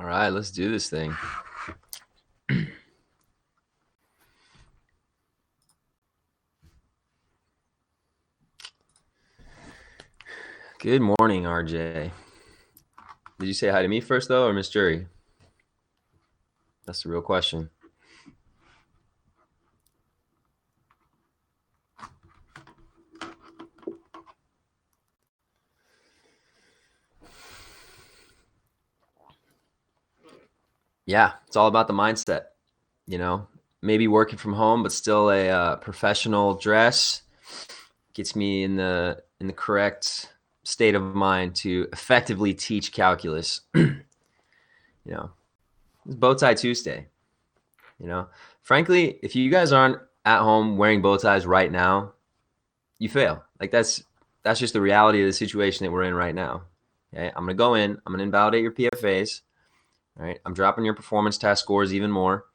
right, let's do this thing. Good morning, RJ. Did you say hi to me first, though, or Miss Jury? That's the real question. Yeah, it's all about the mindset. You know, maybe working from home, but still a professional dress gets me in the correct state of mind to effectively teach calculus. It's bow tie Tuesday. Frankly, if you guys aren't at home wearing bow ties right now, you fail. Like that's just the reality of the situation that we're in right now. Okay, I'm gonna go in. I'm gonna invalidate your PFAs. All right, I'm dropping your performance task scores even more.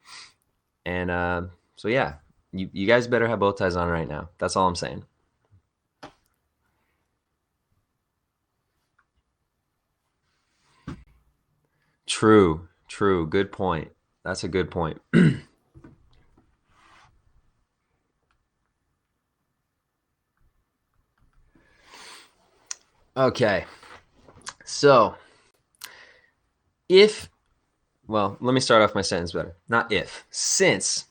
And so yeah, you guys better have bow ties on right now. That's all I'm saying. True. Good point. That's a good point. Okay. So let me start off my sentence better. Not if. Since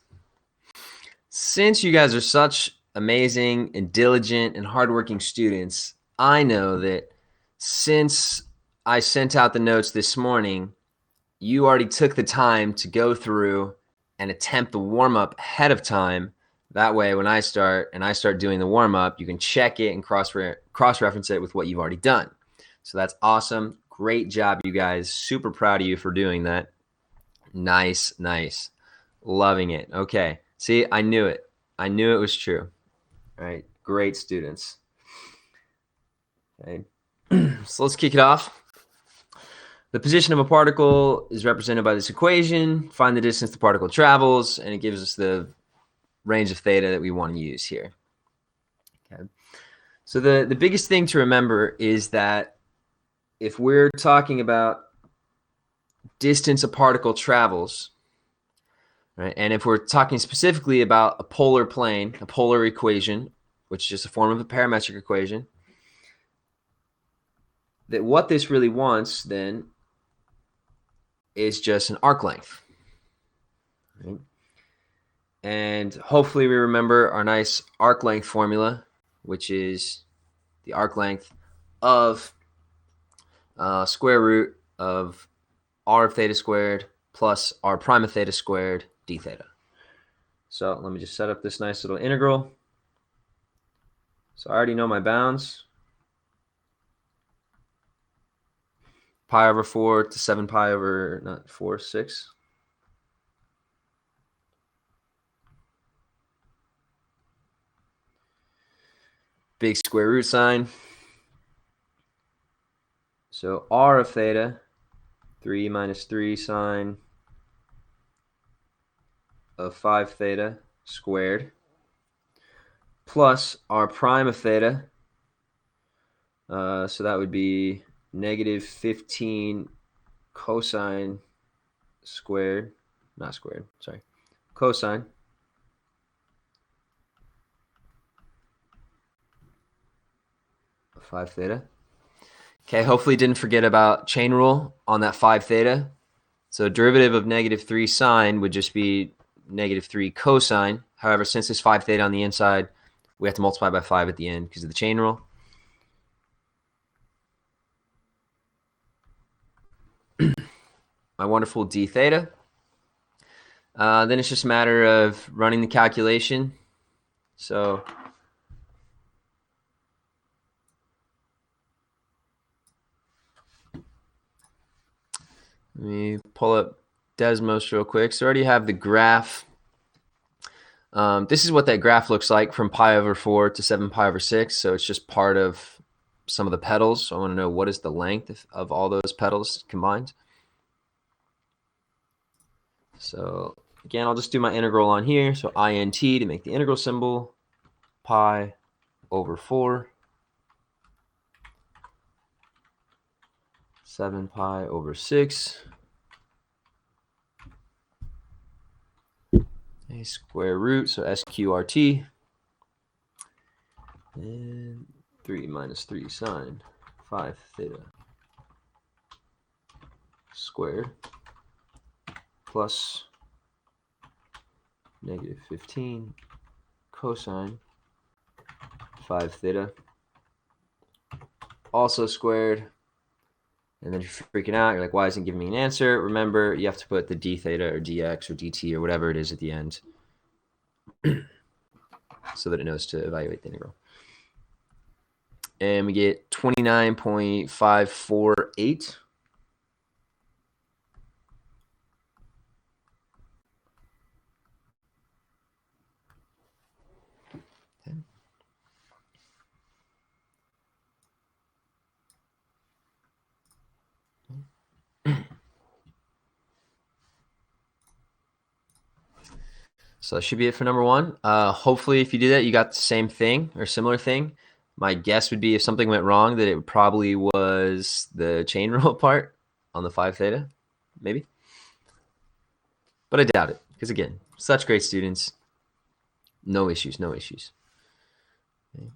you guys are such amazing and diligent and hardworking students, I know that since I sent out the notes this morning, you already took the time to go through and attempt the warm-up ahead of time. That way, when I start doing the warm-up, you can check it and cross-reference it with what you've already done. So that's awesome. Great job, you guys. Super proud of you for doing that. Nice. Loving it. Okay. See, I knew it. I knew it was true. All right. Great students. Okay. So let's kick it off. The position of a particle is represented by this equation. Find the distance the particle travels, and it gives us the range of theta that we want to use here. Okay. So the biggest thing to remember is that if we're talking about distance a particle travels, right, and if we're talking specifically about a polar plane, a polar equation, which is just a form of a parametric equation, that what this really wants then is just an arc length. Right? And hopefully we remember our nice arc length formula, which is the arc length of square root of r of theta squared plus r prime of theta squared d theta. So let me just set up this nice little integral. So I already know my bounds. Pi over 4 to 7 pi over, not 4, 6. Big square root sign. So r of theta, 3 minus 3 sine of 5 theta squared plus r prime of theta. So that would be negative 15 cosine squared, not squared, sorry, cosine of 5 theta. Okay, hopefully didn't forget about chain rule on that 5 theta. So derivative of negative 3 sine would just be negative 3 cosine. However, since there's 5 theta on the inside, we have to multiply by 5 at the end because of the chain rule. My wonderful d theta. Then it's just a matter of running the calculation. So let me pull up Desmos real quick. So I already have the graph. This is what that graph looks like from pi over 4 to 7 pi over 6. So it's just part of some of the petals. So I want to know what is the length of all those petals combined. So again, I'll just do my integral on here. So int to make the integral symbol, pi over 4, 7 pi over 6. Okay, square root, so SQRT. And 3 minus 3 sine 5 theta squared plus negative 15 cosine 5 theta also squared. And then you're freaking out. You're like, why isn't it giving me an answer? Remember, you have to put the d theta or dx or dt or whatever it is at the end so that it knows to evaluate the integral. And we get 29.548. So that should be it for number one. Hopefully, if you do that, you got the same thing or similar thing. My guess would be if something went wrong, that it probably was the chain rule part on the 5 theta, maybe. But I doubt it, because again, such great students. No issues, no issues. Okay.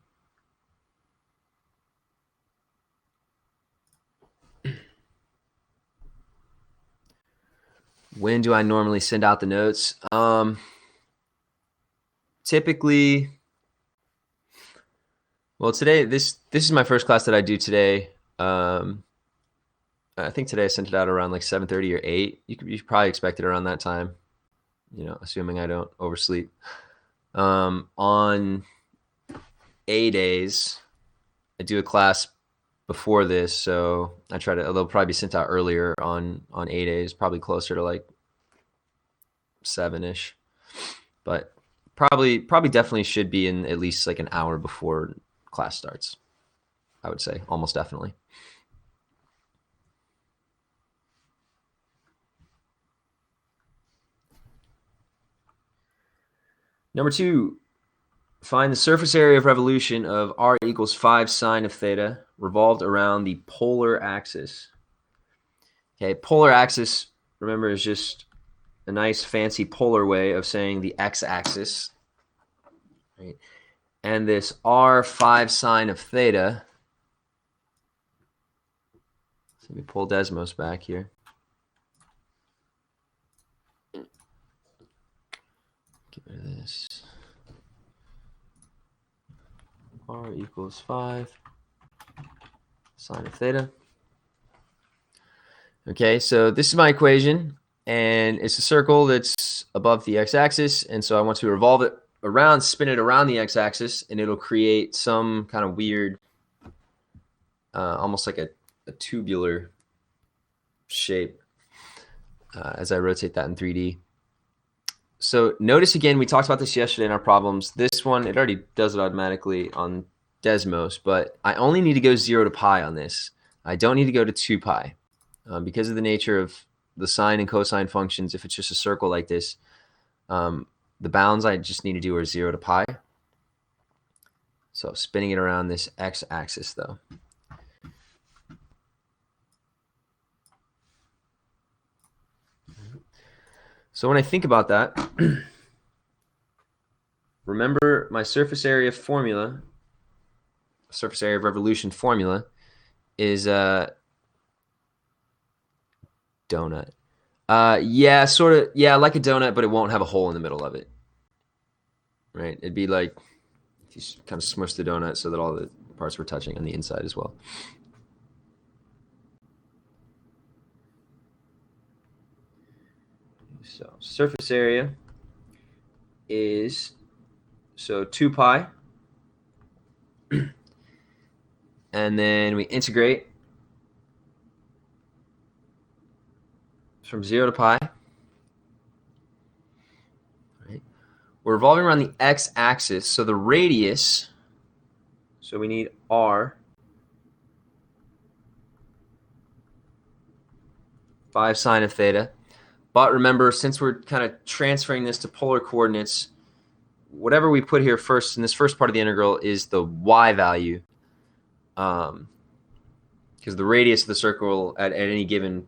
When do I normally send out the notes? Typically, well, today, this is my first class that I do today. I think today I sent it out around like 7:30 or 8. You could probably expect it around that time, assuming I don't oversleep. On A days, I do a class before this, so I try to. They'll probably be sent out earlier on A days, probably closer to like 7-ish, but probably definitely should be in at least like an hour before class starts. I would say almost definitely. Number 2, find the surface area of revolution of r equals 5 sine of theta revolved around the polar axis. Okay, polar axis, remember, is just a nice fancy polar way of saying the x-axis. Right? And this r 5 sine of theta, so let me pull Desmos back here. Get rid of this. R equals 5 sine of theta. Okay, so this is my equation, and it's a circle that's above the x-axis, and so I want to revolve it around, spin it around the x-axis, and it'll create some kind of weird, almost like a tubular shape as I rotate that in 3D. So notice again, we talked about this yesterday in our problems. This one, it already does it automatically on Desmos, but I only need to go 0 to pi on this. I don't need to go to 2 pi. Because of the nature of the sine and cosine functions, if it's just a circle like this, the bounds I just need to do are 0 to pi. So spinning it around this x-axis, though. So when I think about that, remember my surface area formula, surface area of revolution formula, is donut. Yeah, sort of. Yeah, like a donut, but it won't have a hole in the middle of it. Right? It'd be like if you kind of smush the donut so that all the parts were touching on the inside as well. So surface area is 2 pi. And then we integrate from 0 to pi. Right. We're revolving around the x-axis, so the radius, so we need r, 5 sine of theta. But remember, since we're kind of transferring this to polar coordinates, whatever we put here first in this first part of the integral is the y value, because the radius of the circle at any given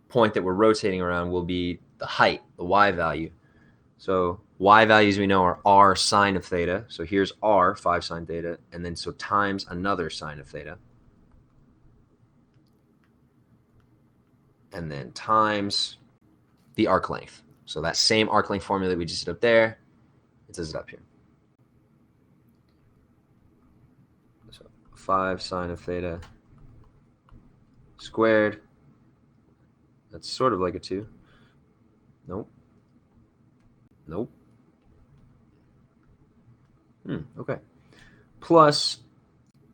point that we're rotating around will be the height, the y value. So y values we know are r sine of theta. So here's r, 5 sine theta, and then so times another sine of theta. And then times the arc length. So that same arc length formula that we just did up there, it says it up here. So 5 sine of theta squared. That's sort of like a 2. Nope. Nope. Okay. Plus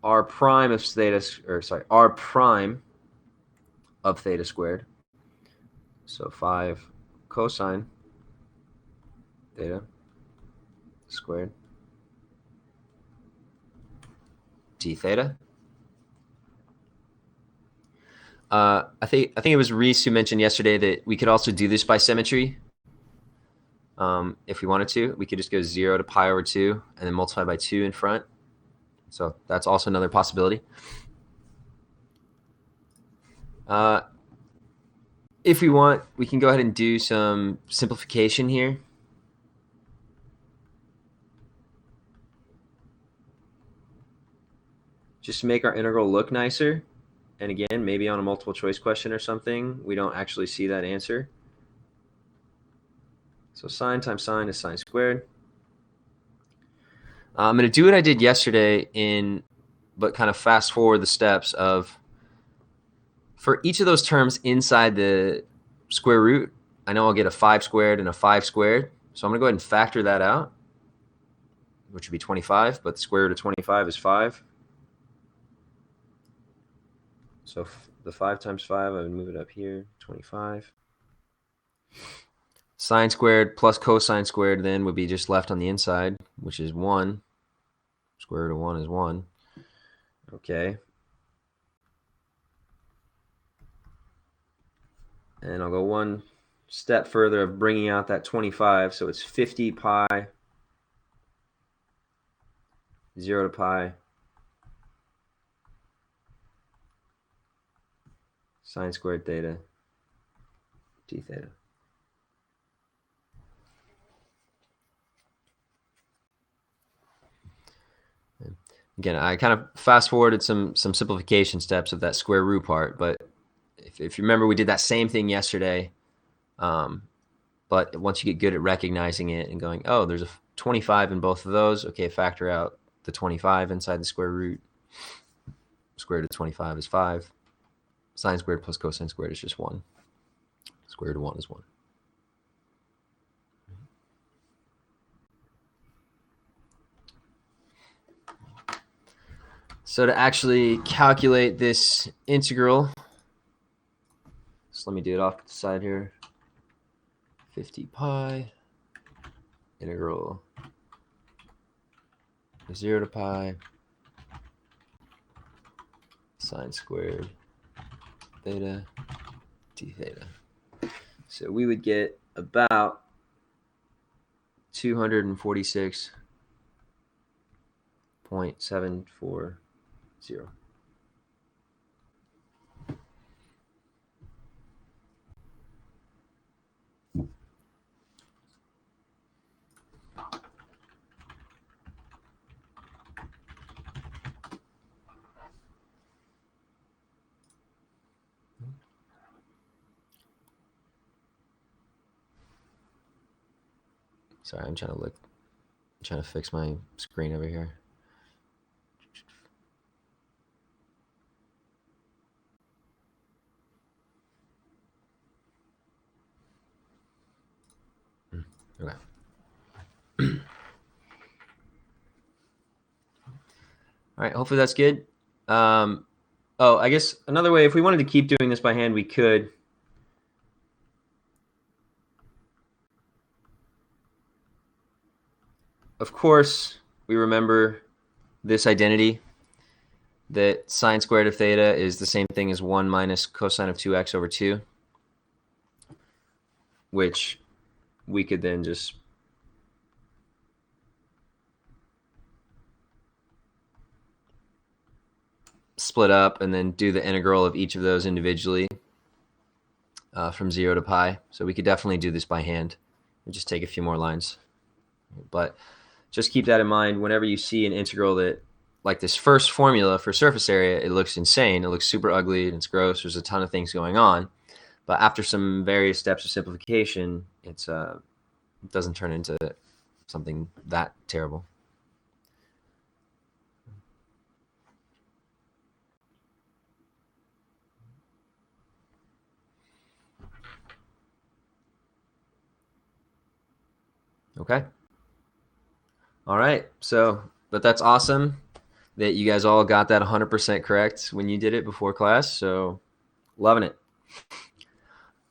r prime of theta, or sorry, r prime of theta squared. So 5 cosine theta squared d theta. I think it was Reese who mentioned yesterday that we could also do this by symmetry. If we wanted to, we could just go 0 to pi over 2 and then multiply by 2 in front. So that's also another possibility. If we want, we can go ahead and do some simplification here. Just to make our integral look nicer. And again, maybe on a multiple choice question or something, we don't actually see that answer. So sine times sine is sine squared. I'm going to do what I did yesterday but kind of fast forward the steps of, for each of those terms inside the square root, I know I'll get a 5 squared and a 5 squared. So I'm going to go ahead and factor that out, which would be 25, but the square root of 25 is 5. So the 5 times 5, I would move it up here, 25. Sine squared plus cosine squared then would be just left on the inside, which is 1. Square root of 1 is 1. Okay. And I'll go one step further of bringing out that 25. So it's 50 pi, 0 to pi, sine squared theta, d theta. Again, I kind of fast forwarded some simplification steps of that square root part, but if you remember, we did that same thing yesterday. But once you get good at recognizing it and going, oh, there's a 25 in both of those, okay, factor out the 25 inside the square root. Square root of 25 is 5. Sine squared plus cosine squared is just 1. Square root of 1 is 1. So to actually calculate this integral, so let me do it off to the side here. 50 pi integral 0 to pi sine squared theta d theta. So we would get about 246.740. Sorry, I'm trying to fix my screen over here. Okay. All right, hopefully that's good. I guess another way, if we wanted to keep doing this by hand, we could. Of course, we remember this identity that sine squared of theta is the same thing as 1 minus cosine of 2x over 2, which we could then just split up and then do the integral of each of those individually from 0 to pi. So we could definitely do this by hand just take a few more lines. But just keep that in mind whenever you see an integral that, like this first formula for surface area, it looks insane. It looks super ugly and it's gross. There's a ton of things going on. But after some various steps of simplification, it doesn't turn into something that terrible. Okay. All right. But that's awesome that you guys all got that 100% correct when you did it before class. So loving it.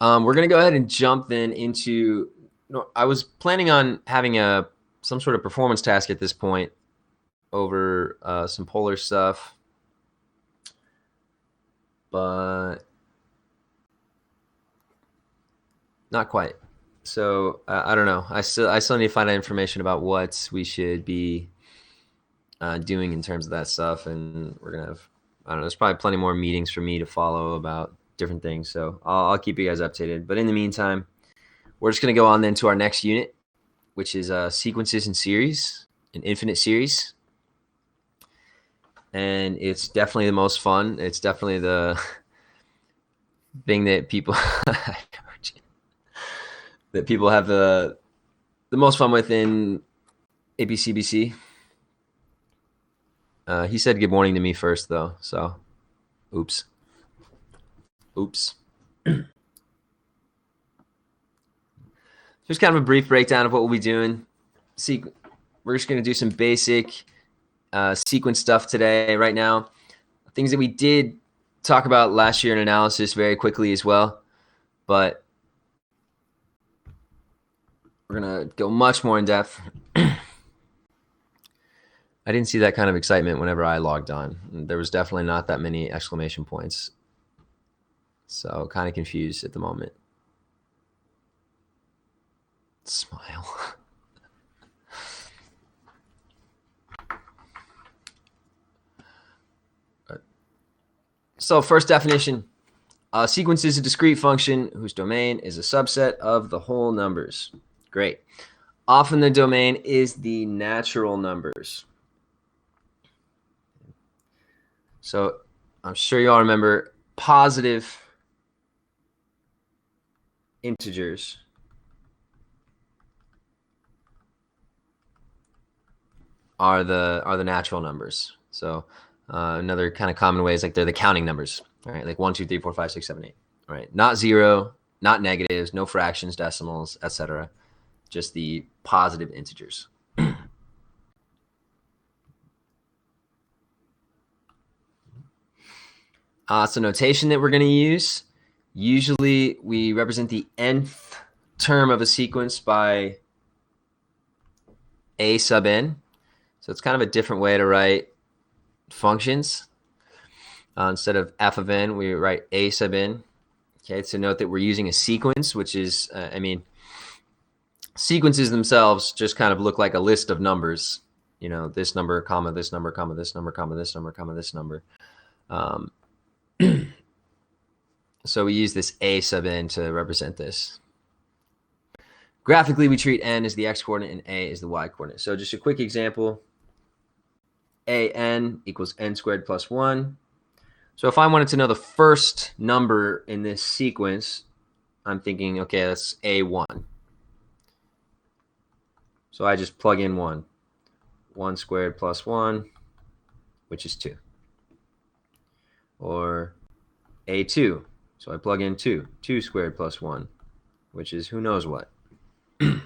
We're going to go ahead and jump then into, I was planning on having some sort of performance task at this point over some polar stuff, but not quite. So I don't know. I still need to find out information about what we should be doing in terms of that stuff, and we're gonna have, I don't know, there's probably plenty more meetings for me to follow about different things. So I'll keep you guys updated. But in the meantime, we're just gonna go on then to our next unit, which is sequences in series, an infinite series, and it's definitely the most fun. It's definitely the thing that people that people have the most fun with in APCBC. He said good morning to me first, though, so oops. Just kind of a brief breakdown of what we'll be doing. We're just going to do some basic sequence stuff today, right now. Things that we did talk about last year in analysis very quickly as well, but we're going to go much more in depth. I didn't see that kind of excitement whenever I logged on. There was definitely not that many exclamation points. So kind of confused at the moment. Smile. So first definition, a sequence is a discrete function whose domain is a subset of the whole numbers. Great. Often the domain is the natural numbers. So I'm sure you all remember positive integers are the natural numbers. So another kind of common way is like they're the counting numbers, right? Like 1, 2, 3, 4, 5, 6, 7, 8, right? Not zero, not negatives, no fractions, decimals, etc. Just the positive integers. So notation that we're going to use, usually we represent the nth term of a sequence by a sub n. So it's kind of a different way to write functions. Instead of f of n, we write a sub n. Okay, so note that we're using a sequence, which is, sequences themselves just kind of look like a list of numbers. You know, this number, comma, this number, comma, this number, comma, this number, comma, this number. So we use this a sub n to represent this. Graphically, we treat n as the x coordinate and a as the y coordinate. So just a quick example, an equals n squared plus 1. So if I wanted to know the first number in this sequence, I'm thinking, okay, that's a1. So I just plug in 1. 1 squared plus 1, which is 2. Or a2. So I plug in 2. 2 squared plus 1, which is who knows what. And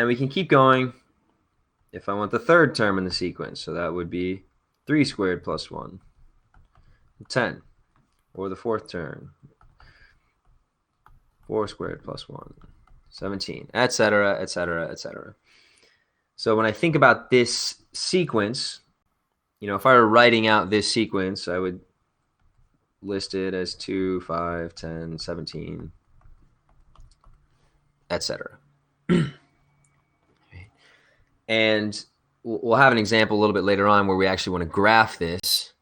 we can keep going if I want the third term in the sequence. So that would be 3 squared plus 1, 10. Or the fourth term, 4 squared plus 1, 17, etc., etc., etc. So when I think about this sequence, you know, if I were writing out this sequence, I would list it as 2, 5, 10, 17, etc. And we'll have an example a little bit later on where we actually want to graph this.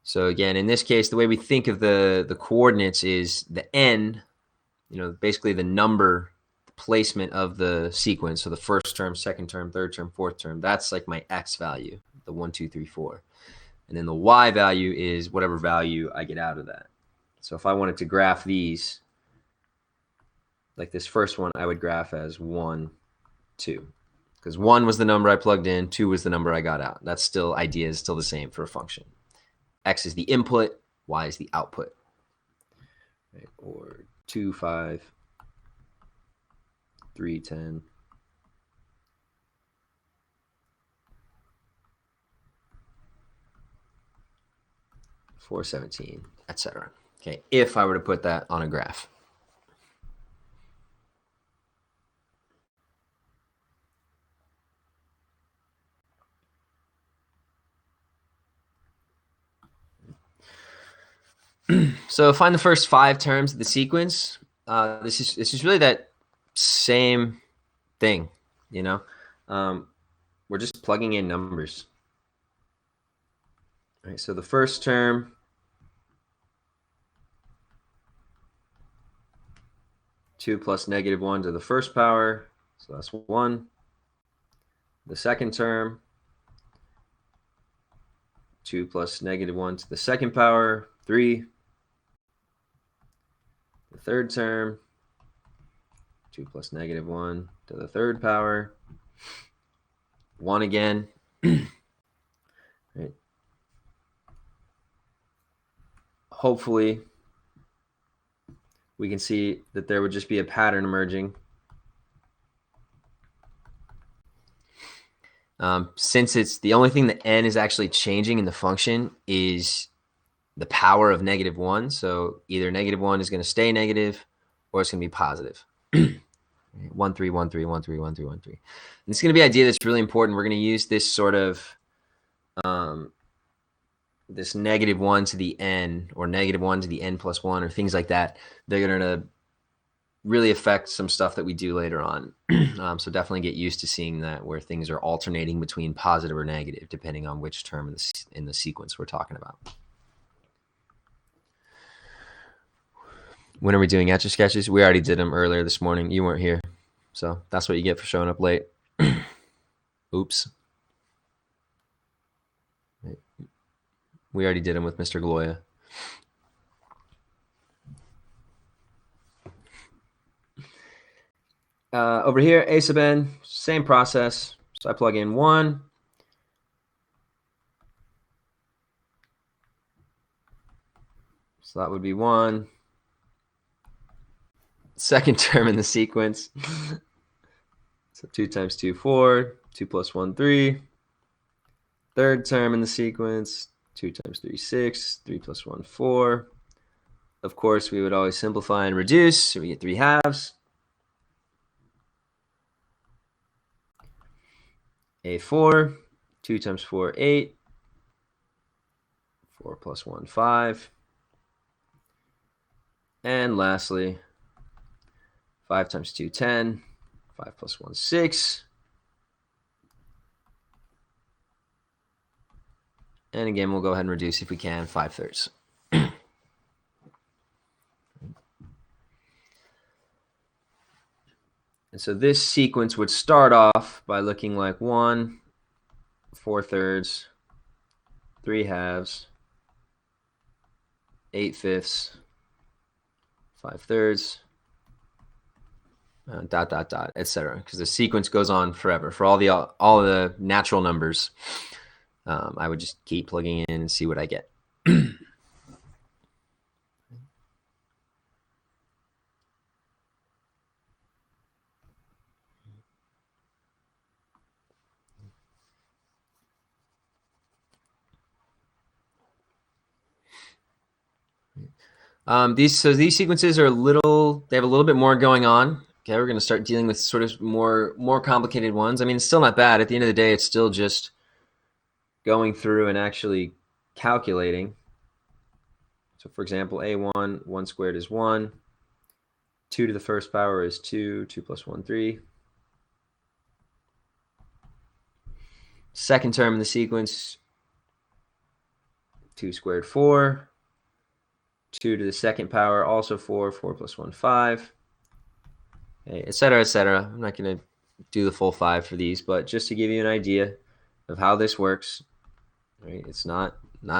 So again, in this case, the way we think of the coordinates is the n, you know, basically the number, the placement of the sequence. So the first term, second term, third term, fourth term, that's like my X value, the 1, 2, 3, 4. And then the Y value is whatever value I get out of that. So if I wanted to graph these, like this first one, I would graph as 1, 2. Because 1 was the number I plugged in, 2 was the number I got out. That's still, idea is still the same for a function. X is the input, Y is the output. Right? Or 2, 5, 3, 10. 4, 17, etc. Okay, if I were to put that on a graph. So find the first 5 terms of the sequence. This is really that same thing, you know. We're just plugging in numbers. All right, so the first term, 2 plus negative 1 to the first power, so that's 1. The second term, 2 plus negative 1 to the second power, 3. The third term, 2 plus negative 1 to the third power, 1 again. Right. Hopefully, we can see that there would just be a pattern emerging. Since it's the only thing that n is actually changing in the function is the power of negative 1. So either negative 1 is going to stay negative or it's going to be positive. 1, 3, 1, 3, 1, 3, 1, 3, 1, 3. And this is going to be an idea that's really important. We're going to use this sort of this negative 1 to the n or negative 1 to the n plus 1 or things like that. They're going to really affect some stuff that we do later on. So definitely get used to seeing that where things are alternating between positive or negative depending on which term in the sequence we're talking about. When are we doing Etch a Sketches? We already did them earlier this morning. You weren't here. So that's what you get for showing up late. Oops. We already did them with Mr. Gloria. Over here, A sub n, same process. So I plug in 1. So that would be 1. Second term in the sequence. So 2 times 2, 4. 2 plus 1, 3. Third term in the sequence. 2 times 3, 6. 3 plus 1, 4. Of course, we would always simplify and reduce. So we get 3 halves. A4. 2 times 4, 8. 4 plus 1, 5. And lastly, 5 times 2, 10. 5 plus 1, 6. And again, we'll go ahead and reduce if we can, 5/3. And so this sequence would start off by looking like 1, 4/3, 3 halves, 8/5, 5/3, dot, dot, dot, etc. Because the sequence goes on forever. For all the natural numbers, I would just keep plugging in and see what I get. These sequences are they have a little bit more going on. Okay, we're going to start dealing with sort of more complicated ones. I mean, it's still not bad. At the end of the day, it's still just going through and actually calculating. So for example, A1, 1 squared is 1. 2 to the first power is 2. 2 plus 1, 3. Second term in the sequence, 2 squared, 4. 2 to the second power, also 4. 4 plus 1, 5. okay, et cetera, et cetera. I'm not going to do the full 5 for these, but just to give you an idea of how this works, right? It's not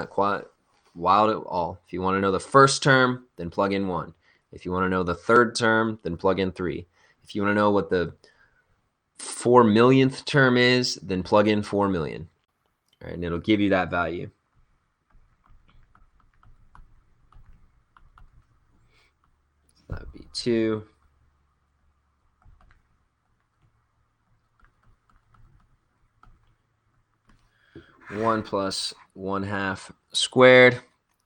quite wild at all. If you want to know the first term, then plug in 1. If you want to know the third term, then plug in 3. If you want to know what the 4 millionth term is, then plug in 4 million. All right, and it'll give you that value. That would be 2. 1 plus 1/2 squared.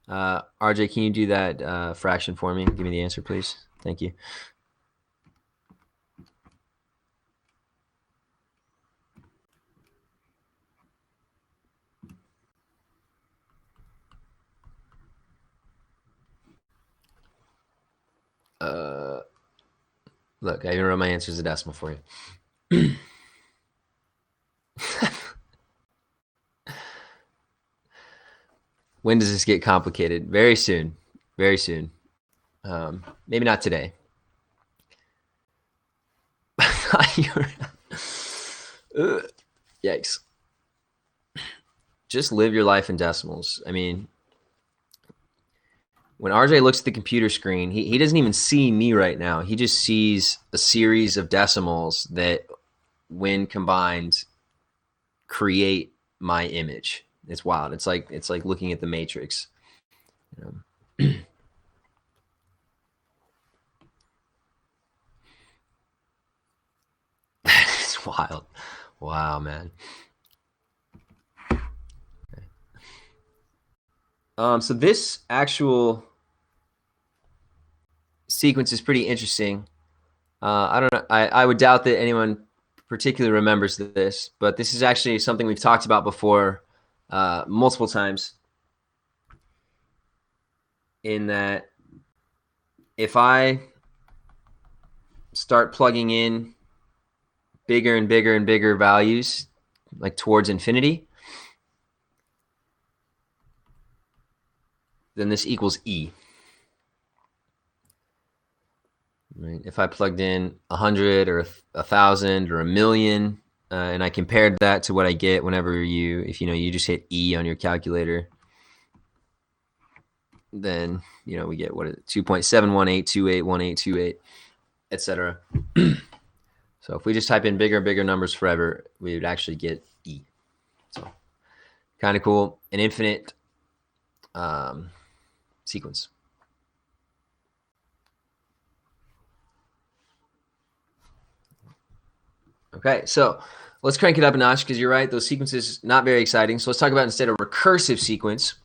RJ, can you do that fraction for me? Give me the answer, please. Thank you. Look, I even wrote my answer as a decimal for you. When does this get complicated? Very soon. Very soon. Maybe not today. Yikes. Just live your life in decimals. I mean, when RJ looks at the computer screen, he doesn't even see me right now. He just sees a series of decimals that, when combined, create my image. It's wild. It's like looking at the Matrix. It's wild. Wow, man. So this actual sequence is pretty interesting. I don't know. I would doubt that anyone particularly remembers this, but this is actually something we've talked about before multiple times. In that, if I start plugging in bigger and bigger and bigger values, like towards infinity, then this equals E. Right? If I plugged in 100 or 1,000 or 1,000,000, and I compared that to what I get whenever you just hit E on your calculator, then we get 2.718281828, etc. So if we just type in bigger and bigger numbers forever, we would actually get E. So kind of cool. An infinite sequence. Okay, so let's crank it up a notch, because you're right, those sequences not very exciting. So let's talk about instead a recursive sequence.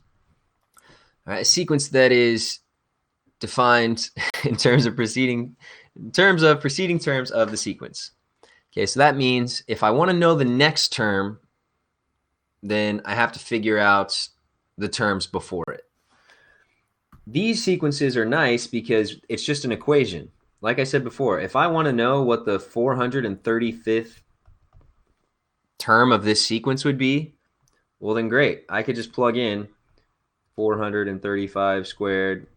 All right, a sequence that is defined in terms of preceding terms of the sequence. Okay, so that means if I want to know the next term, then I have to figure out the terms before it. These sequences are nice because it's just an equation. Like I said before, if I want to know what the 435th term of this sequence would be, well, then great. I could just plug in 435 squared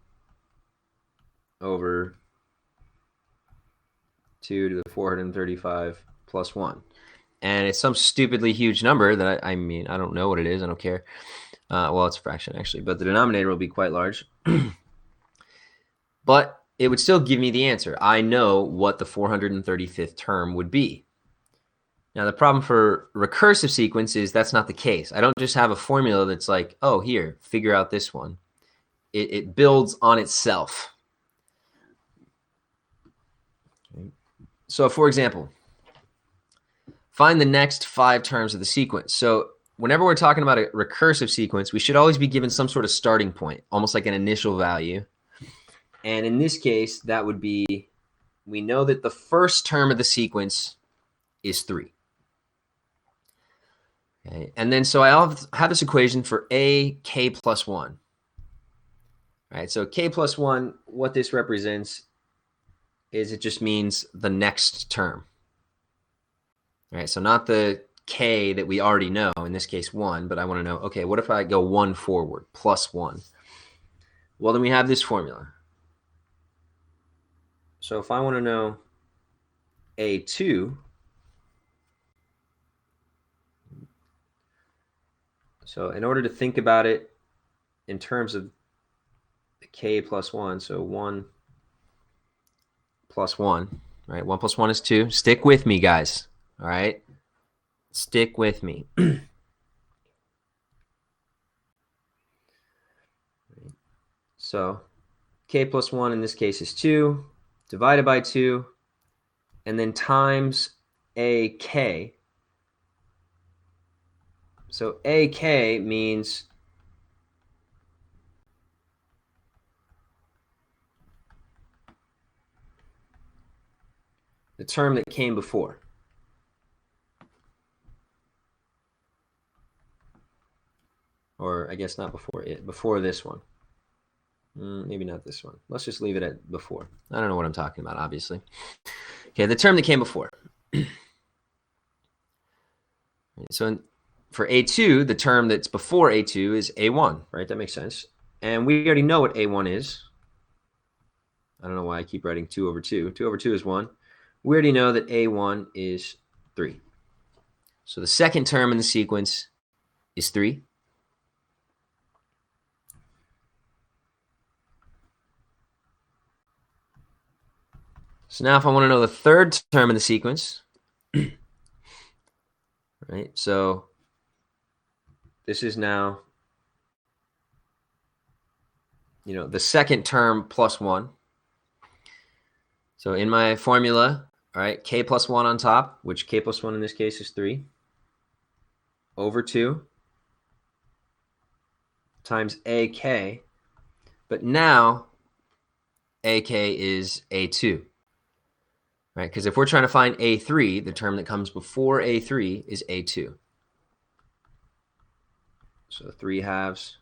over 2 to the 435 plus 1. And it's some stupidly huge number that I don't know what it is. I don't care. Well, it's a fraction, actually, but the denominator will be quite large. But it would still give me the answer. I know what the 435th term would be. Now, the problem for recursive sequence is that's not the case. I don't just have a formula that's like, oh, here, figure out this one. It builds on itself. So, for example, find the next 5 terms of the sequence. So whenever we're talking about a recursive sequence, we should always be given some sort of starting point, almost like an initial value. And in this case, that would be, we know that the first term of the sequence is 3. Okay. And then so I have this equation for a k plus 1. All right, so k plus 1, what this represents is it just means the next term. All right, so not the k that we already know, in this case 1, but I want to know, okay, what if I go 1 forward, plus 1? Well, then we have this formula. So if I want to know A2, so in order to think about it in terms of the k plus 1, so 1 plus 1, right? 1 plus 1 is 2. Stick with me, guys, all right? Stick with me. So k plus 1 in this case is 2, divided by 2, and then times ak. So ak means the term that came before. Or I guess not before it, before this one. Maybe not this one. Let's just leave it at before. I don't know what I'm talking about, obviously. Okay, the term that came before. So for A2, the term that's before A2 is A1, right? That makes sense. And we already know what A1 is. I don't know why I keep writing 2 over 2. 2 over 2 is 1. We already know that A1 is 3. So the second term in the sequence is 3. So now if I want to know the third term in the sequence, right? So this is now, the second term plus 1. So in my formula, all right, k plus 1 on top, which k plus 1 in this case is 3, over 2 times ak. But now ak is a2, right? Because if we're trying to find a3, the term that comes before a3 is a2. So 3 halves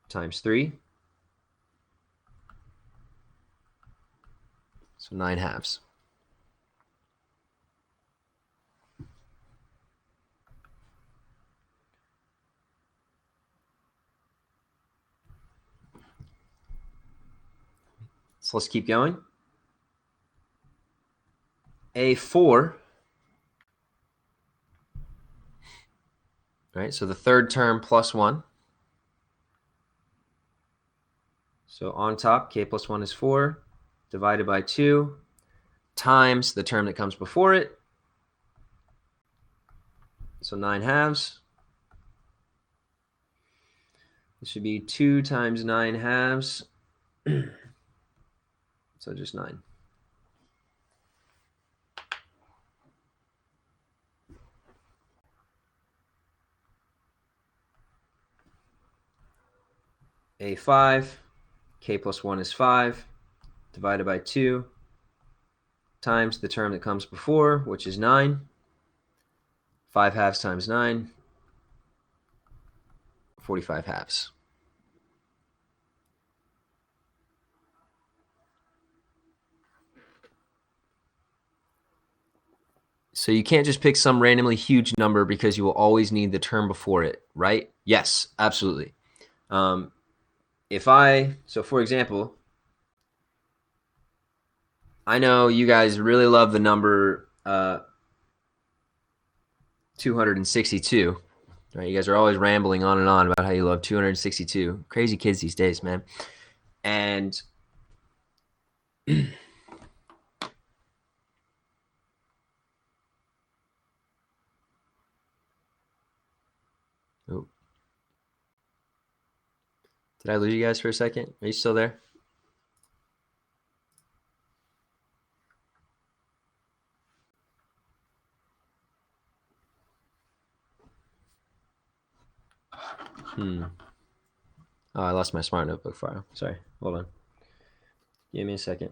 times 3. So 9 halves. So let's keep going. A4, right? So the third term plus 1. So on top, k plus 1 is 4, divided by 2, times the term that comes before it. So 9 halves. This should be 2 times 9 halves. So just 9. A5, k plus 1 is 5, divided by 2, times the term that comes before, which is 9. 5 halves times 9, 45 halves. So you can't just pick some randomly huge number because you will always need the term before it, right? Yes, absolutely. So for example, I know you guys really love the number 262, right? You guys are always rambling on and on about how you love 262. Crazy kids these days, man. And oh, did I lose you guys for a second? Are you still there? Oh, I lost my smart notebook file. Sorry. Hold on. Give me a second.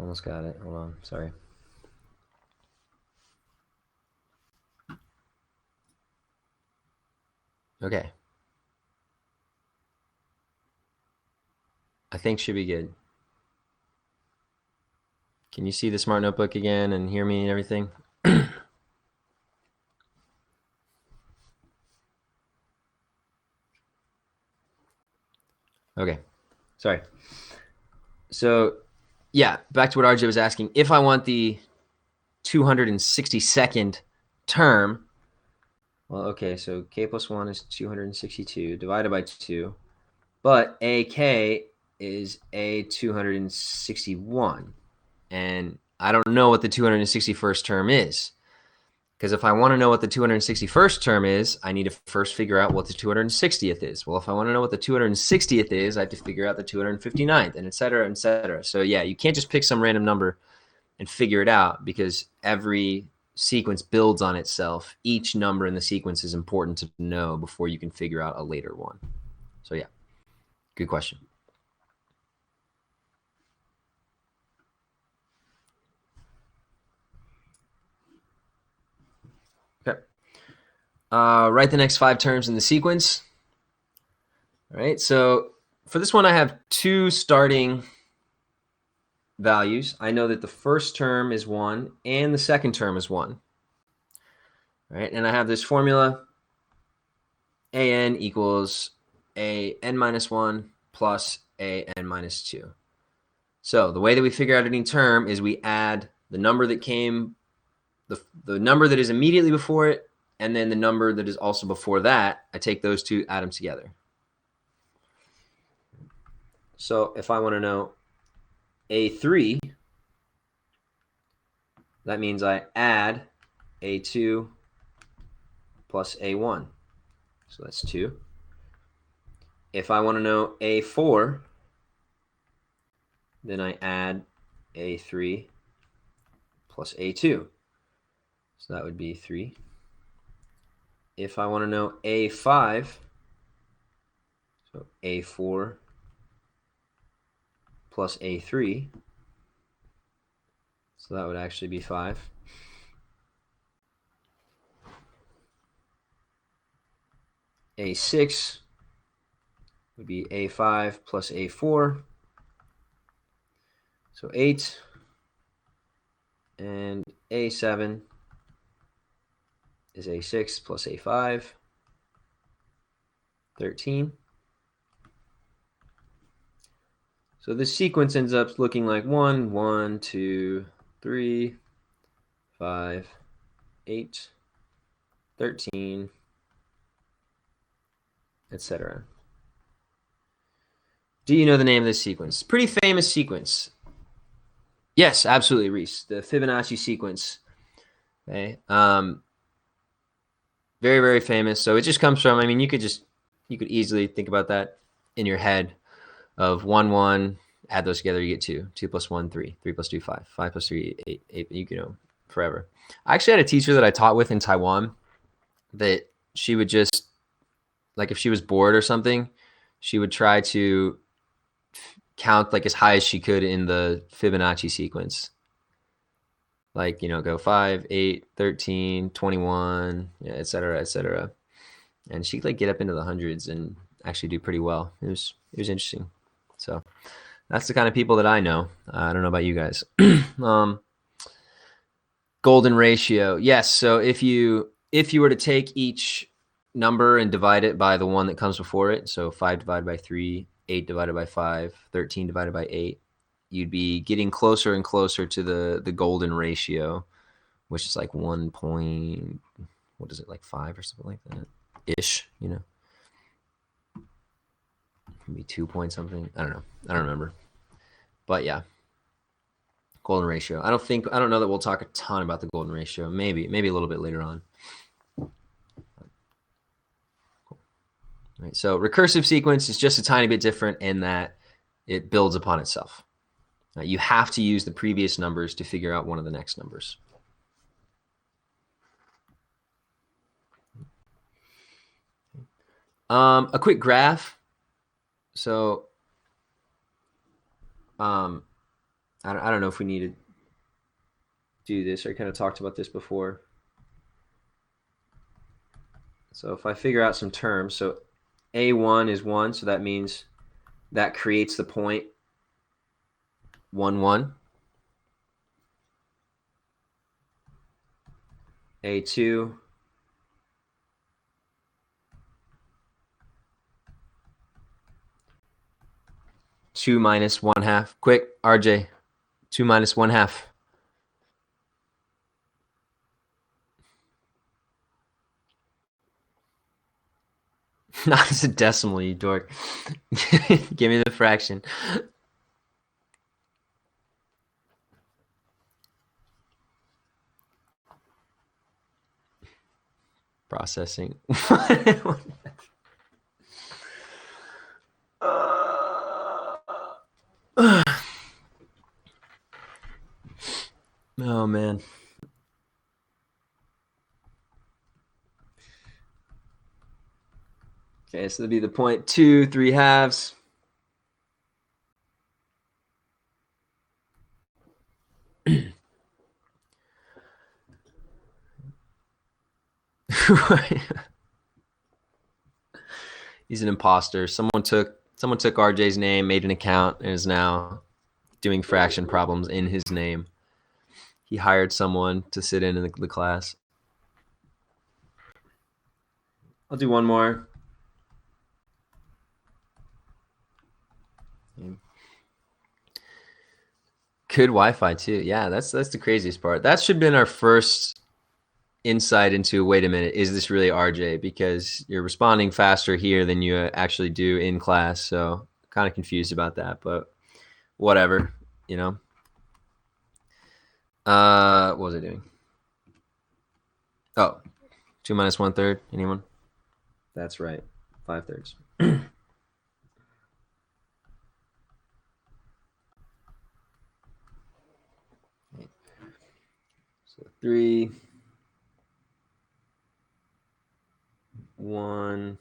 Almost got it. Hold on. Sorry. Okay. I think should be good. Can you see the smart notebook again and hear me and everything? Okay. Sorry. So, yeah, back to what RJ was asking. If I want the 262nd term, well, okay, so k plus 1 is 262 divided by 2, but AK is a 261. And I don't know what the 261st term is. Because if I want to know what the 261st term is, I need to first figure out what the 260th is. Well, if I want to know what the 260th is, I have to figure out the 259th, and et cetera, et cetera. So yeah, you can't just pick some random number and figure it out, because every sequence builds on itself. Each number in the sequence is important to know before you can figure out a later one. So yeah, good question. Okay. Write the next 5 terms in the sequence. All right, so for this one, I have 2 starting values. I know that the first term is 1 and the second term is 1. All right, and I have this formula, an equals a n minus 1 plus a n minus 2. So the way that we figure out any term is we add the number that came, the number that is immediately before it, and then the number that is also before that. I take those 2, add them together. So if I want to know A3, that means I add A2 plus A1. So that's 2. If I want to know A4, then I add A3 plus A2. So that would be 3. If I want to know A5, so A4 plus A3, so that would actually be 5. A6 would be A5 plus A4, so 8. And A7 is A6 plus A5, 13. So this sequence ends up looking like 1, 1, 2, 3, 5, 8, 13, etc. Do you know the name of this sequence? Pretty famous sequence. Yes, absolutely, Reese. The Fibonacci sequence. Okay. Very, very famous. So it just comes from, I mean, you could easily think about that in your head of 1, 1, add those together, you get 2. 2 plus 1, 3. 3 plus 2, 5. 5 plus 3, 8. 8. You know, forever. I actually had a teacher that I taught with in Taiwan that she would just, like if she was bored or something, she would try to count like as high as she could in the Fibonacci sequence. Like, you know, go 5, 8, 13, 21, yeah, et cetera, et cetera. And she'd like get up into the hundreds and actually do pretty well. It was interesting. So that's the kind of people that I know. I don't know about you guys. Golden ratio. Yes. So if you were to take each number and divide it by the one that comes before it, so 5 divided by 3, 8 divided by 5, 13 divided by 8, you'd be getting closer and closer to the golden ratio, which is like 1 point, what is it, like 5 or something like that ish, you know. Maybe 2 point something. I don't know. I don't remember. But yeah. Golden ratio. I don't know that we'll talk a ton about the golden ratio. Maybe a little bit later on. Cool. Right, so recursive sequence is just a tiny bit different in that it builds upon itself. You have to use the previous numbers to figure out one of the next numbers. A quick graph. So I don't know if we need to do this. I kind of talked about this before. So if I figure out some terms, so A1 is 1, so that means that creates the point 1, 1. A2 2 minus 1 half. Quick, RJ. 2 minus 1 half. Not as a decimal, you dork. Give me the fraction. Processing. Oh, man. Okay, so that'd be the point 2, 3 halves. He's an imposter. Someone took RJ's name, made an account, and is now doing fraction problems in his name. He hired someone to sit in the class. I'll do one more. Good Wi-Fi too. Yeah, that's the craziest part. That should have been our first insight into, wait a minute, is this really RJ? Because you're responding faster here than you actually do in class. So kind of confused about that, but whatever, you know. What was I doing? Oh, 2 minus 1/3. Anyone? That's right. 5/3. So 3, 1,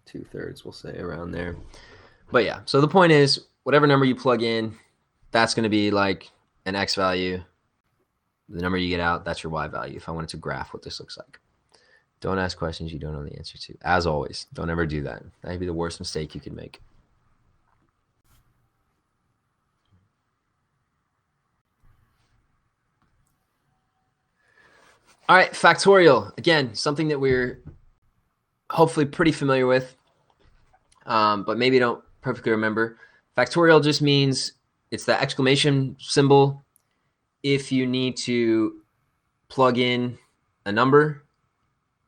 2/3, we'll say, around there. But yeah, so the point is, whatever number you plug in, that's going to be like an X value. The number you get out, that's your Y value, if I wanted to graph what this looks like. Don't ask questions you don't know the answer to. As always, don't ever do that. That'd be the worst mistake you could make. All right, factorial. Again, something that we're hopefully pretty familiar with, but maybe don't perfectly remember. Factorial just means it's the exclamation symbol if you need to plug in a number,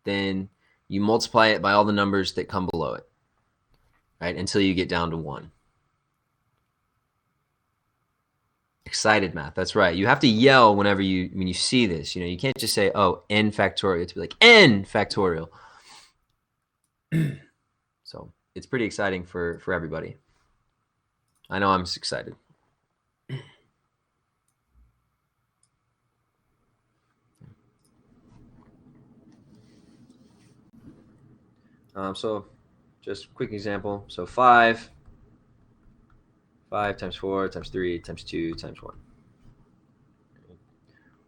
then you multiply it by all the numbers that come below it, right, until you get down to 1. Excited math. That's right. You have to yell when you see this. You can't just say, oh, n factorial. It's be like n factorial. So it's pretty exciting for everybody. I know I'm excited. So just quick example. So 5 times 4 times 3 times 2 times 1.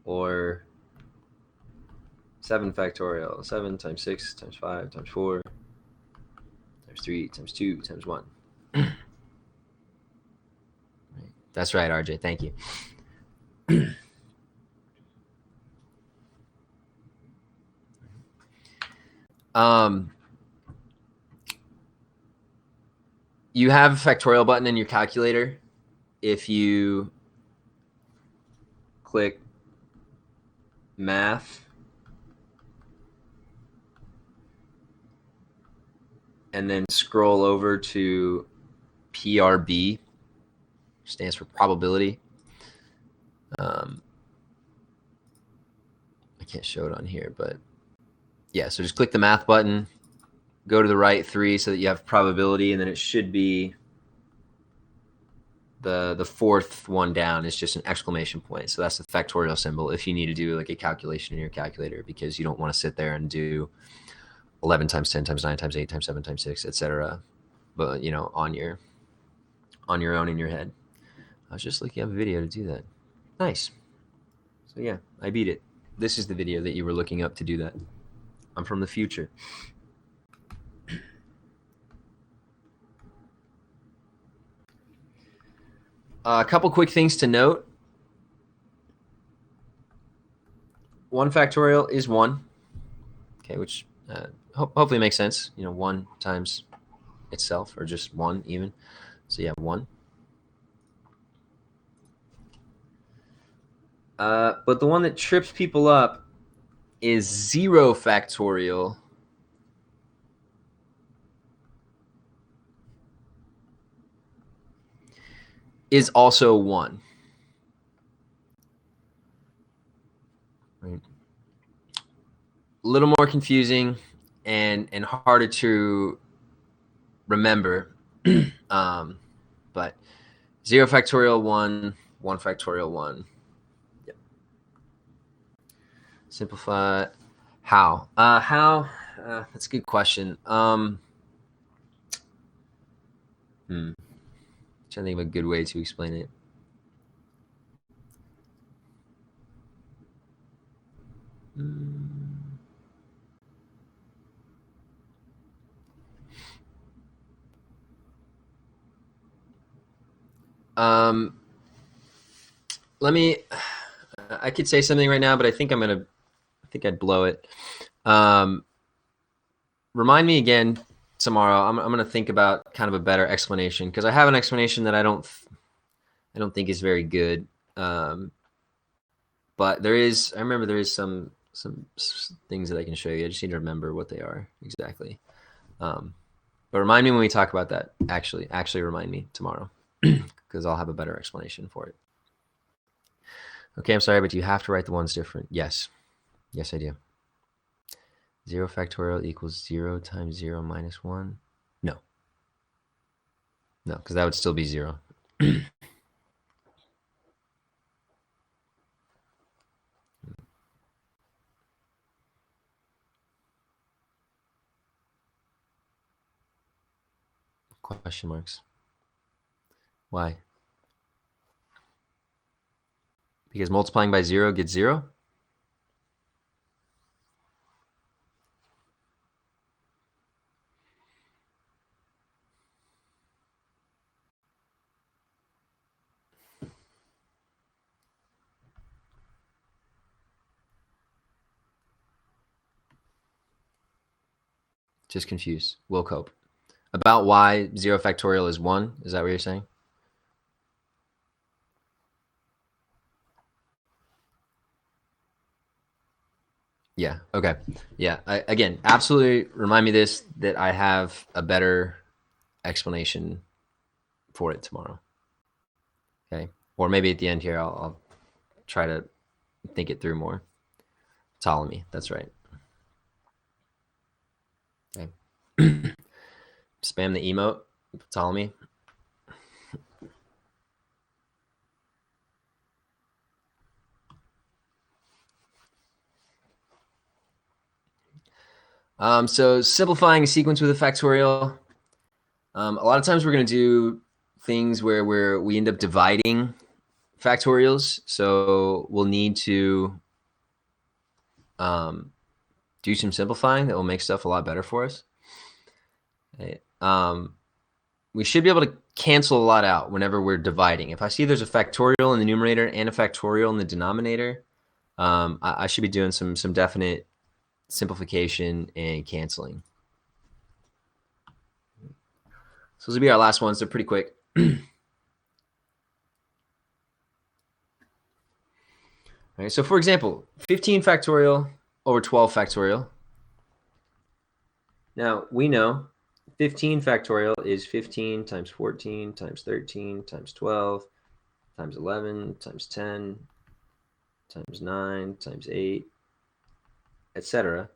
Or 7 factorial. 7 times 6 times 5 times 4 times 3 times 2 times 1. That's right, RJ. Thank you. You have a factorial button in your calculator. If you click math and then scroll over to PRB, stands for probability. I can't show it on here, but yeah, so just click the math button, go to the right 3 so that you have probability, and then it should be the fourth one down is just an exclamation point. So that's the factorial symbol if you need to do like a calculation in your calculator because you don't want to sit there and do 11 times 10 times 9 times 8 times 7 times 6, etc. But on your on your own in your head. I was just looking up a video to do that. Nice. So yeah, I beat it. This is the video that you were looking up to do that. I'm from the future. A couple quick things to note. 1 factorial is 1. Okay, which hopefully makes sense. 1 times itself, or just 1 even. So yeah, 1. But the one that trips people up is 0 factorial. Is also 1. Right. A little more confusing and harder to remember. But 0 factorial 1, 1 factorial 1. Yep. Simplify. How? That's a good question. Trying to think of a good way to explain it. Let me. I could say something right now, but I think I'd blow it. Remind me again tomorrow. I'm gonna think about kind of a better explanation, because I have an explanation that I don't think is very good. But I remember there is some things that I can show you. I just need to remember what they are exactly. But remind me when we talk about that. Actually remind me tomorrow, because I'll have a better explanation for it. Okay, I'm sorry, but you have to write the ones different. Yes, I do. 0 factorial equals 0 times 0 minus 1. No, because that would still be 0. Question marks. Why? Because multiplying by 0 gets 0? Just confused. We'll cope. About why 0 factorial is 1? Is that what you're saying? Yeah. Okay. Yeah. Again, absolutely remind me that I have a better explanation for it tomorrow. Okay. Or maybe at the end here, I'll try to think it through more. Ptolemy. That's right. Okay. Spam the emote. Ptolemy. So simplifying a sequence with a factorial. A lot of times we're going to do things where we end up dividing factorials. So we'll need to do some simplifying that will make stuff a lot better for us. Okay. We should be able to cancel a lot out whenever we're dividing. If I see there's a factorial in the numerator and a factorial in the denominator, I should be doing some definite simplification and canceling. So those will be our last ones. They're pretty quick. All right, so for example, 15 factorial over 12 factorial. Now, we know 15 factorial is 15 times 14 times 13 times 12 times 11 times 10 times 9 times 8, etc.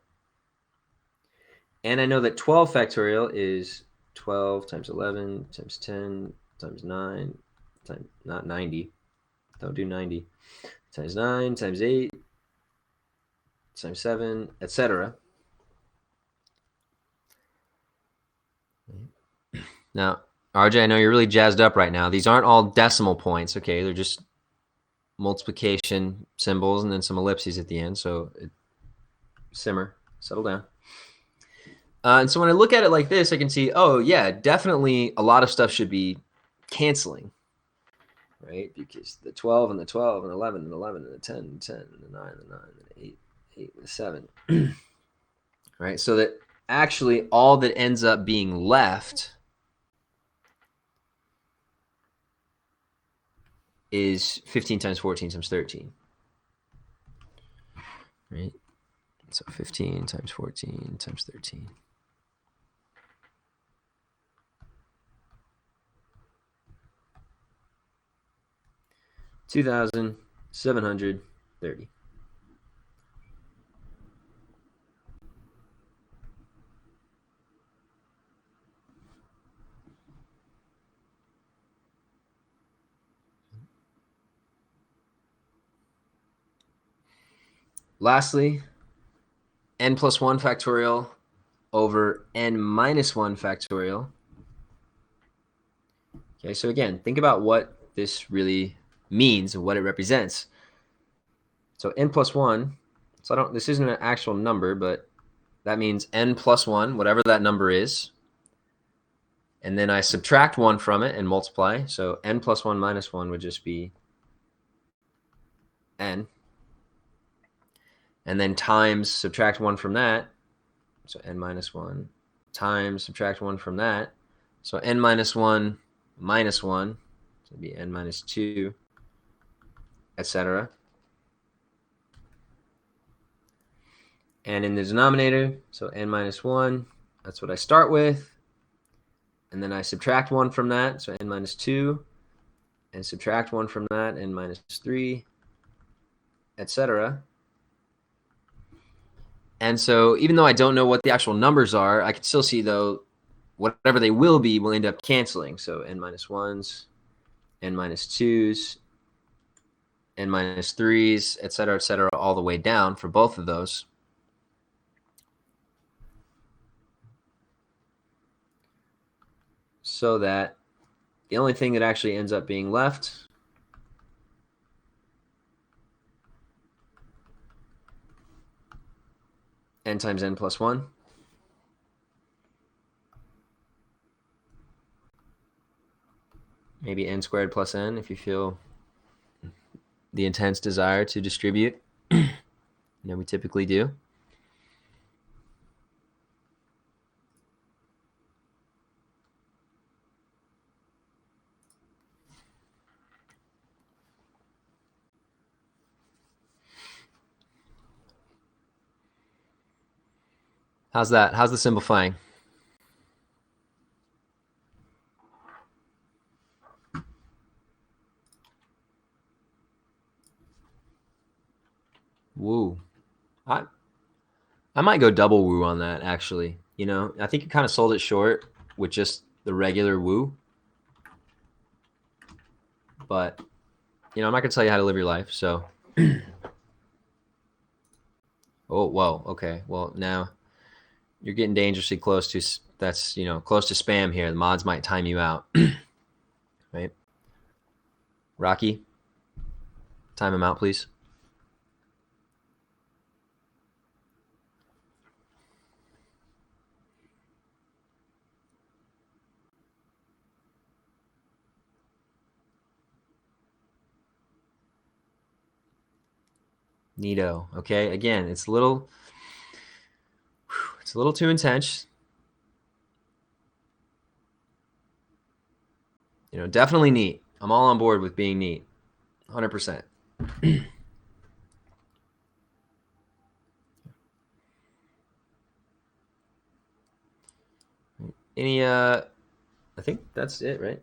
And I know that 12 factorial is 12 times 11 times 10 times 9 times, not 90. Don't do 90. Times 9 times 8 times 7, etc. Now, RJ, I know you're really jazzed up right now. These aren't all decimal points, okay? They're just multiplication symbols and then some ellipses at the end. So simmer, settle down. And so when I look at it like this, I can see, oh yeah, definitely a lot of stuff should be canceling, right? Because the 12 and the 12 and 11 and 11 and the 10 and 10 and the 9 and the 9 and the 8, 8 and the 7, right? So that actually all that ends up being left is 15 times 14 times 13, right? So 15 times 14 times 13. $2,730. Lastly, n plus 1 factorial over n minus 1 factorial. Okay, so again, think about what this really means and what it represents. So n plus 1, so this isn't an actual number, but that means n plus 1, whatever that number is. And then I subtract 1 from it and multiply. So n plus 1 minus 1 would just be n. And then times, subtract 1 from that. So n minus 1 times, subtract 1 from that. So n minus 1 minus 1. So it'd be n minus 2, etc. And in the denominator, so n minus 1, that's what I start with. And then I subtract 1 from that, so n minus 2. And subtract 1 from that, n minus 3, etc. And so even though I don't know what the actual numbers are, I can still see, though, whatever they will be will end up canceling. So n minus 1s, n minus 2s, n minus 3s, etc., all the way down for both of those. So that the only thing that actually ends up being left n times n plus 1. Maybe n squared plus n if you feel the intense desire to distribute. We typically do. How's that? How's the simplifying? Woo. I might go double woo on that, actually. I think you kind of sold it short with just the regular woo. But, I'm not going to tell you how to live your life, so. Oh, whoa. Okay. Well, now you're getting dangerously close to, that's, close to spam here. The mods might time you out. Right? Rocky, time him out, please. Neato. Okay. Again, it's a little too intense. Definitely neat. I'm all on board with being neat. 100%. I think that's it, right?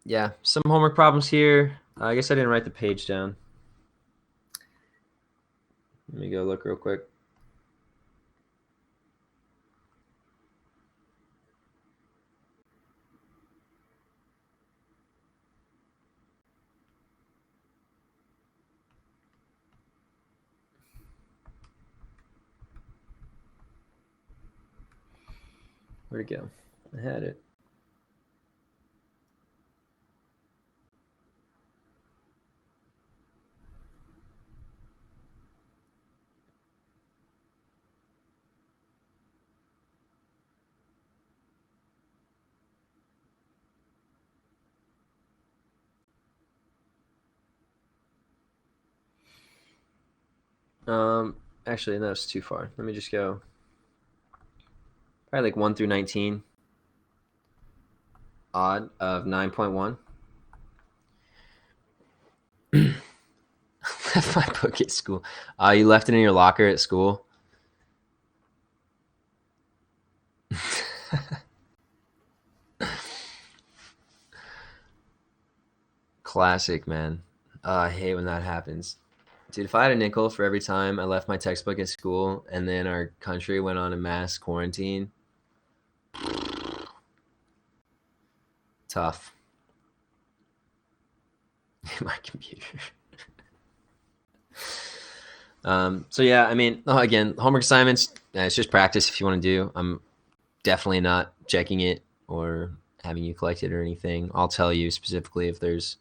Yeah, some homework problems here. I guess I didn't write the page down. Let me go look real quick. Where'd it go? I had it. Actually, no, it's too far. Let me just go probably like 1 through 19. Odd of 9.1. Left my book at school. You left it in your locker at school. Classic, man. I hate when that happens. Dude, if I had a nickel for every time I left my textbook at school and then our country went on a mass quarantine, tough. My computer. So yeah, I mean, again, homework assignments, it's just practice if you want to do. I'm definitely not checking it or having you collect it or anything. I'll tell you specifically if there's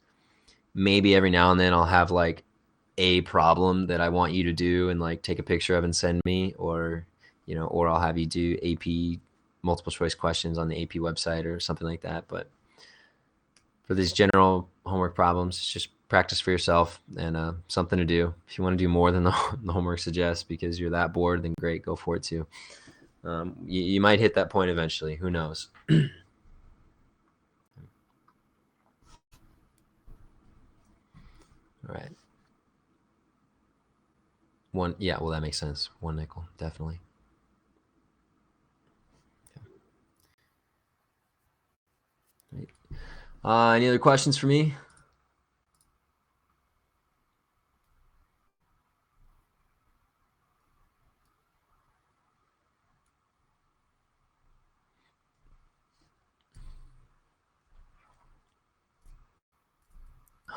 maybe every now and then I'll have like a problem that I want you to do and like take a picture of and send me, or or I'll have you do AP multiple choice questions on the AP website or something like that. But for these general homework problems, it's just practice for yourself and something to do. If you want to do more than the homework suggests because you're that bored, then great, go for it too. You might hit that point eventually. Who knows? All right. One, yeah, well, that makes sense. One nickel, definitely. Right. Any other questions for me?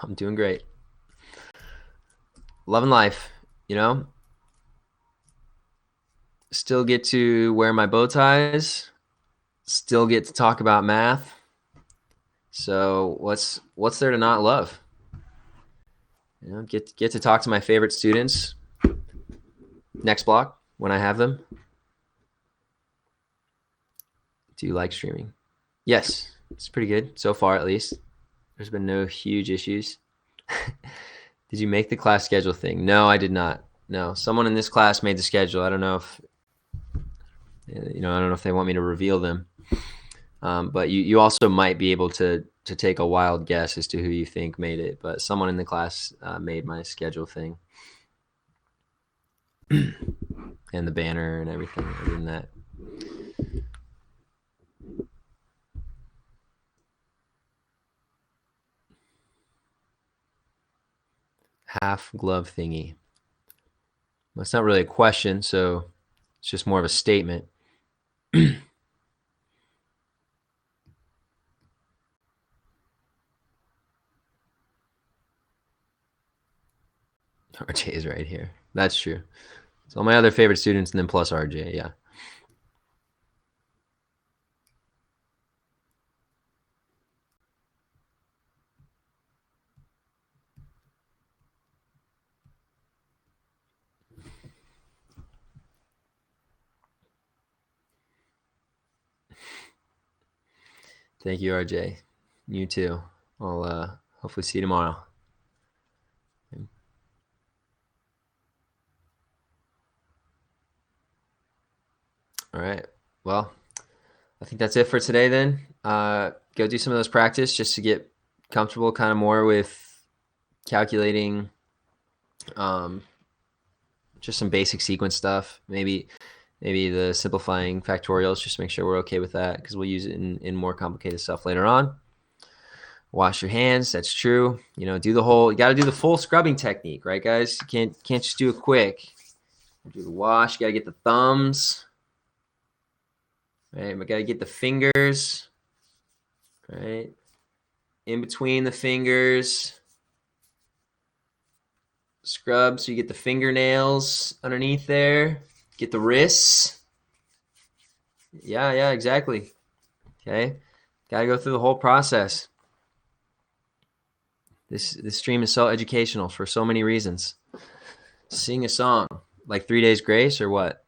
I'm doing great. Loving life, you know? Still get to wear my bow ties, still get to talk about math. So what's there to not love? Get to talk to my favorite students next block when I have them. Do you like streaming? Yes, it's pretty good so far, at least. There's been no huge issues. Did you make the class schedule thing? No, I did not. No, someone in this class made the schedule. I don't know if I don't know if they want me to reveal them. But you also might be able to take a wild guess as to who you think made it. But someone in the class made my schedule thing and the banner and everything. Other than that, half glove thingy. Well, it's not really a question, so it's just more of a statement. RJ is right here. That's true. So all my other favorite students and then plus RJ, yeah. Thank you, RJ. You too. I'll hopefully see you tomorrow. All right. Well, I think that's it for today then. Go do some of those practice just to get comfortable kind of more with calculating just some basic sequence stuff. Maybe the simplifying factorials, just to make sure we're okay with that because we'll use it in more complicated stuff later on. Wash your hands. That's true. You got to do the full scrubbing technique, right, guys? You can't just do it quick. Do the wash. You got to get the thumbs. Right, we got to get the fingers. Right, in between the fingers. Scrub so you get the fingernails underneath there. Get the wrists. Yeah, exactly. Okay. Got to go through the whole process. This stream is so educational for so many reasons. Sing a song, like 3 Days Grace or what?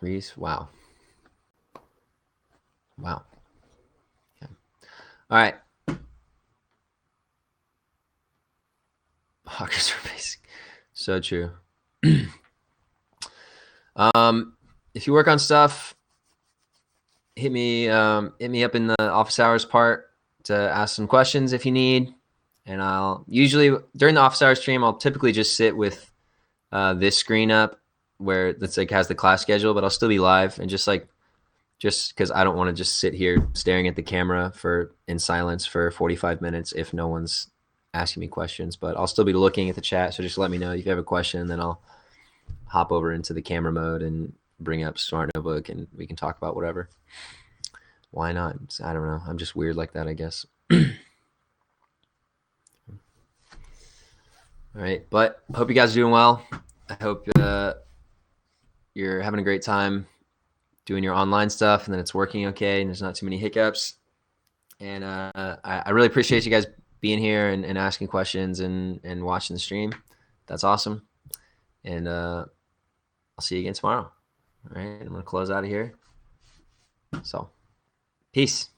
Reese, wow. Wow. Okay. All right. Hawkers are basic. So true. If you work on stuff, hit me up in the office hours part to ask some questions if you need. And I'll usually during the office hours stream, I'll typically just sit with this screen up where it's like has the class schedule, but I'll still be live and just because I don't want to just sit here staring at the camera in silence for 45 minutes if no one's asking me questions. But I'll still be looking at the chat, so just let me know if you have a question, then I'll hop over into the camera mode and bring up Smart Notebook and we can talk about whatever. Why not? I don't know. I'm just weird like that, I guess. All right, but I hope you guys are doing well. I hope you're having a great time doing your online stuff and then it's working okay and there's not too many hiccups. And I really appreciate you guys being here and asking questions and watching the stream. That's awesome. And I'll see you again tomorrow. All right, I'm going to close out of here. So, peace.